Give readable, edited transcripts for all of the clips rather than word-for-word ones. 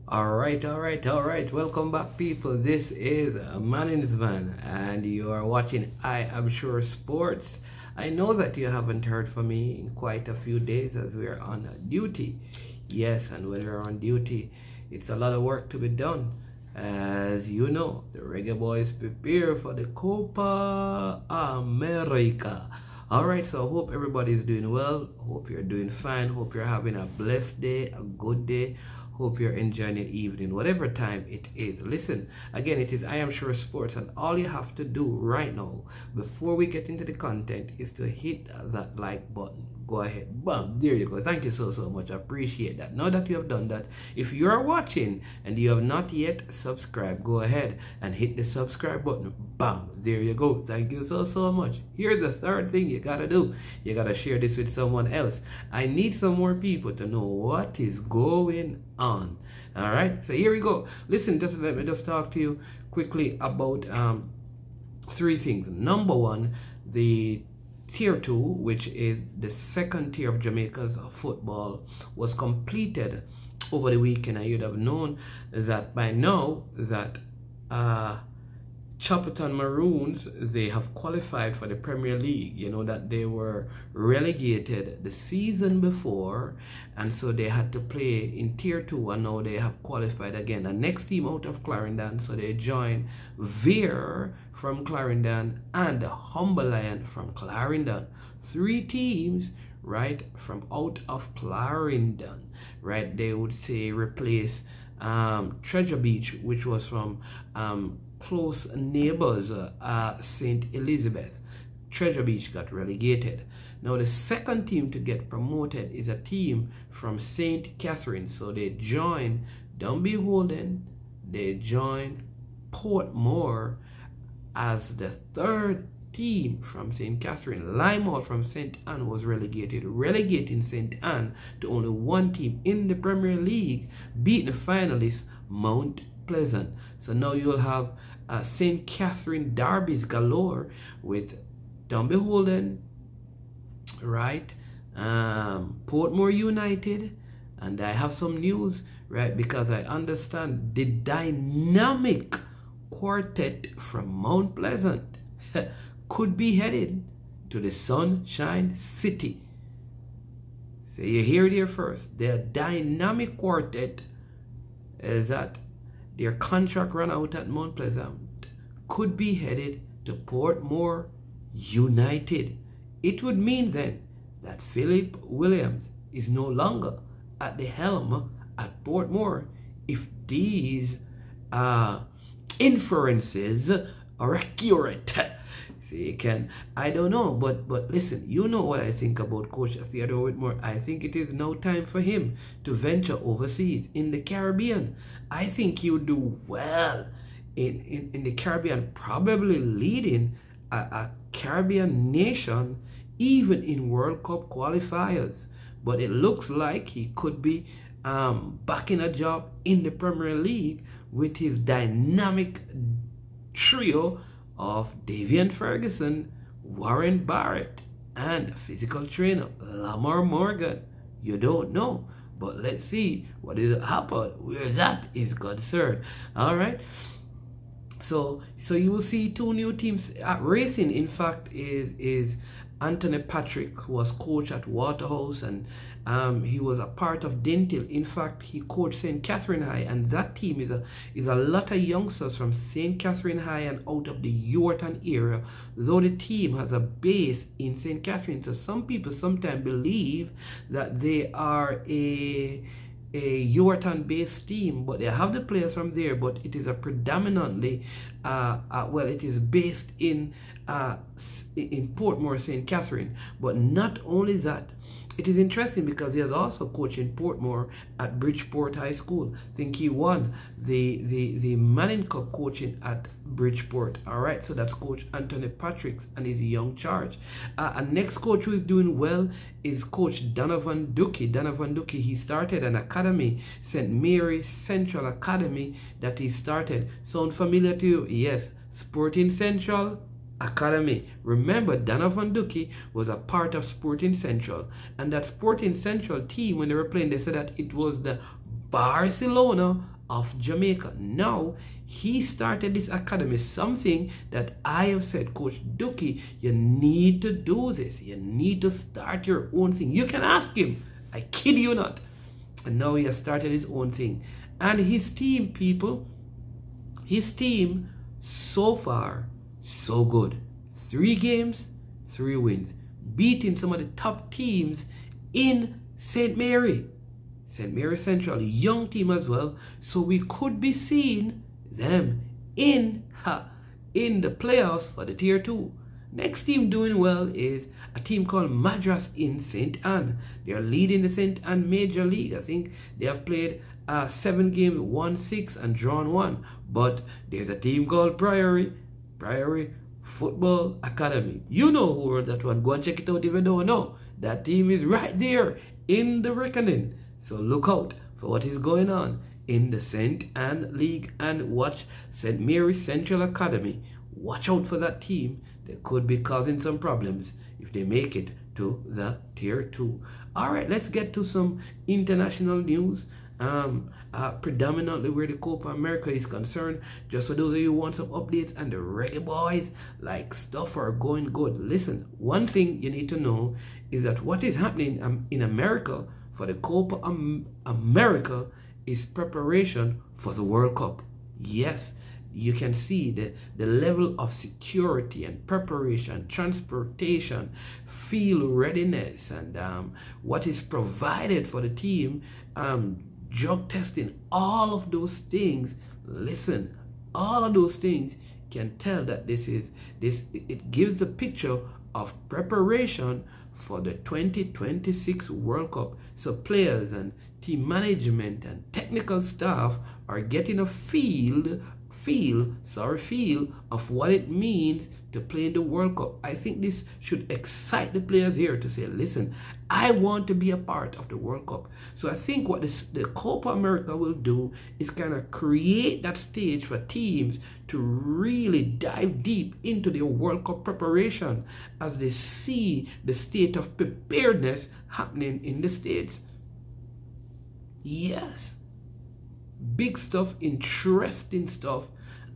All right. Welcome back, people. This is Manning's Man, and you are watching I Am Sure Sports. I know that you haven't heard from me in quite a few days as we are on duty. Yes, and when we're on duty, it's a lot of work to be done. As you know, the Reggae Boys prepare for the Copa America. Alright, so I hope everybody's doing well. Hope you're doing fine. Hope you're having a blessed day, a good day. Hope you're enjoying your evening, whatever time it is. Listen, again, it is I Am Sure Sports, and all you have to do right now, before we get into the content, is to hit that like button. Go ahead. Boom. There you go. Thank you so much. I appreciate that. Now that you have done that, if you're watching and you have not yet subscribed, go ahead and hit the subscribe button. Bam. There you go. Thank you so much. Here's the third thing you gotta do. You gotta share this with someone else. I need some more people to know what is going on. All right. So here we go. Listen, just let me just talk to you quickly about three things. Number one, the Tier 2, which is the second tier of Jamaica's football, was completed over the weekend. And you'd have known that by now that Chopperton Maroons, they have qualified for the Premier League. You know that they were relegated the season before, and so they had to play in Tier 2, and now they have qualified again. The next team out of Clarendon, so they join Veer from Clarendon and the Humble Lion from Clarendon. Three teams, right, from out of Clarendon, right? They would say replace Treasure Beach, which was from close neighbors, St. Elizabeth. Treasure Beach got relegated. Now the second team to get promoted is a team from St. Catherine. So they join Dunby Holden, they join Portmore as the third team from St. Catherine. Limehall from St. Anne was relegated, relegating St. Anne to only one team in the Premier League, beating the finalists Mount Pleasant. So now you'll have St. Catherine derbies galore with Dunby Holden, right? Portmore United, and I have some news, right? Because I understand the dynamic quartet from Mount Pleasant could be headed to the Sunshine City. So you hear it here first. The dynamic quartet is that their contract run out at Mount Pleasant could be headed to Portmore United. It would mean then that Philip Williams is no longer at the helm at Portmore if these inferences are accurate. So you can, I don't know, but listen, you know what I think about Coach Theodore Whitmore. I think it is now time for him to venture overseas in the Caribbean. I think he would do well in the Caribbean, probably leading a Caribbean nation even in World Cup qualifiers. But it looks like he could be back in a job in the Premier League with his dynamic trio of Davian Ferguson, Warren Barrett, and physical trainer Lamar Morgan. You don't know, but let's see what is happen where that is concerned. All right. So you will see two new teams racing. In fact, is Anthony Patrick, who was coach at Waterhouse, and he was a part of Dentil. In fact, he coached St. Catherine High, and that team is a lot of youngsters from St. Catherine High and out of the Yorton area, though the team has a base in St. Catherine. So some people sometimes believe that they are a Yorton-based team, but they have the players from there, but it is a predominantly, well, it is based in Portmore, St. Catherine. But not only that, it is interesting because he has also coached in Portmore at Bridgeport High School. I think he won the Manning Cup coaching at Bridgeport. All right, so that's Coach Anthony Patricks and his young charge. And next coach who is doing well is Coach Donovan Ducky. Donovan Ducky, he started an academy, St. Mary Central Academy, that he started. Sound familiar to you? Yes, Sporting Central Academy. Remember, Donovan Ducky was a part of Sporting Central, and that Sporting Central team, when they were playing, they said that it was the Barcelona of Jamaica. Now, he started this academy, something that I have said, Coach Dookie, you need to do this. You need to start your own thing. You can ask him. I kid you not. And now he has started his own thing. And his team, people, his team, so far, so good. 3 games, 3 wins. Beating some of the top teams in St. Mary. St. Mary Central, young team as well. So we could be seeing them in the playoffs for the Tier 2. Next team doing well is a team called Madras in St. Anne. They are leading the St. Anne Major League. I think they have played 7 games, won 6 and drawn 1. But there's a team called Priory Football Academy. You know who that one. Go and check it out if you don't know. That team is right there in the reckoning. So look out for what is going on in the St. Anne League and watch St. Mary Central Academy. Watch out for that team. They could be causing some problems if they make it to the Tier 2. All right, let's get to some international news. Predominantly where the Copa America is concerned. Just for those of you who want some updates and the reggae boys, like stuff are going good. Listen, one thing you need to know is that what is happening in America for the Copa America is preparation for the World Cup. Yes, you can see the level of security and preparation, transportation, field readiness, and what is provided for the team, drug testing, all of those things. Listen, all of those things can tell that it gives the picture of preparation for the 2026 World Cup. So players and team management and technical staff are getting a feel of what it means to play in the World Cup. I think this should excite the players here to say, listen, I want to be a part of the World Cup. So I think what the Copa America will do is kind of create that stage for teams to really dive deep into their World Cup preparation as they see the state of preparedness happening in the States. Yes. Big stuff, interesting stuff.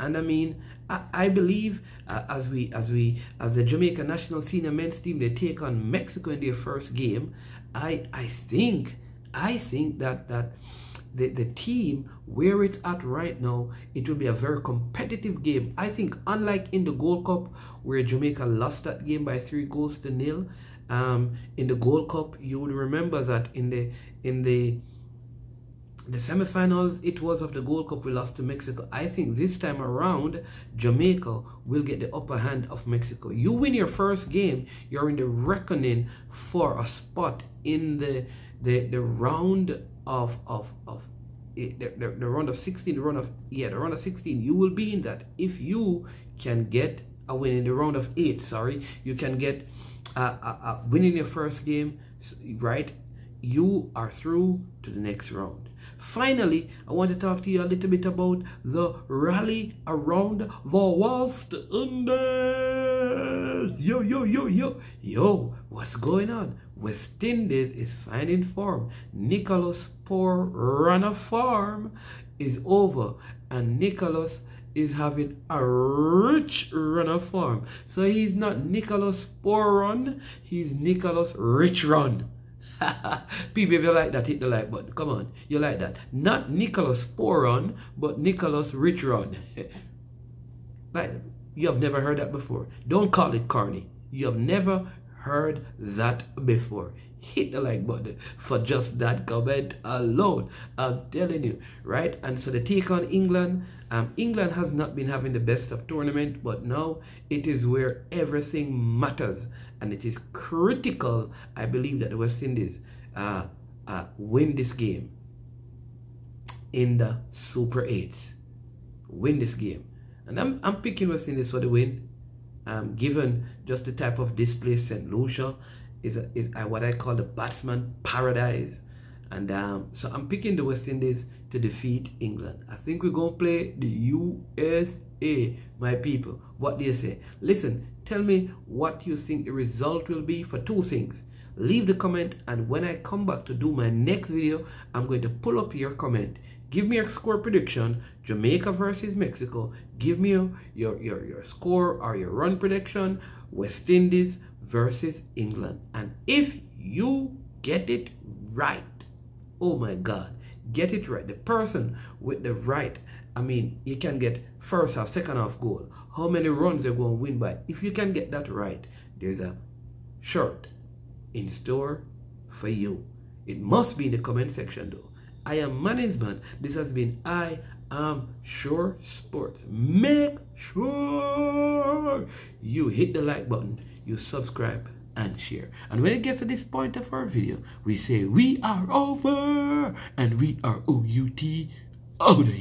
And I mean, I believe as the Jamaica national senior men's team, they take on Mexico in their first game. I think that the team where it's at right now, it will be a very competitive game. I think unlike in the Gold Cup where Jamaica lost that game by 3-0, in the Gold Cup you would remember that in the semifinals, it was of the Gold Cup, we lost to Mexico. I think this time around, Jamaica will get the upper hand of Mexico. You win your first game, you're in the reckoning for a spot in the round of the round of 16, the round of 16. You will be in that. If you can get a win in the round of 8, you can get a win in your first game, right? You are through to the next round. Finally, I want to talk to you a little bit about the rally around the West Indies. Yo, what's going on? West Indies is finding form. Nicholas Purana farm is over, and Nicholas is having a rich run of farm. So he's not Nicholas Poor-run, he's Nicholas Rich Run. People, if you like that, hit the like button. Come on, you like that? Not Nicholas Poor-run, but Nicholas Rich Run. Like, you have never heard that before. Don't call it corny. You have never heard that before. Hit the like button for just that comment alone. I'm telling you, right? And so the take on England. England has not been having the best of tournament, but now it is where everything matters, and it is critical, I believe, that the West Indies win this game in the Super 8s. Win this game, and I'm picking West Indies for the win. Given just the type of display St. Lucia is what I call the batsman paradise. And so I'm picking the West Indies to defeat England. I think we're going to play the USA, my people. What do you say? Listen, tell me what you think the result will be for 2 things. Leave the comment, and when I come back to do my next video, I'm going to pull up your comment. Give me your score prediction. Jamaica versus Mexico. Give me your score or your run prediction. West Indies versus England. And if you get it right, oh my God, get it right. The person with the right, I mean, you can get first half, second half goal. How many runs they're going to win by. If you can get that right, there's a shirt in store for you. It must be in the comment section though. I am management. This has been I Am Sure Sports. Make sure you hit the like button, you subscribe and share. And when it gets to this point of our video, we say we are over and we are OUT out of here.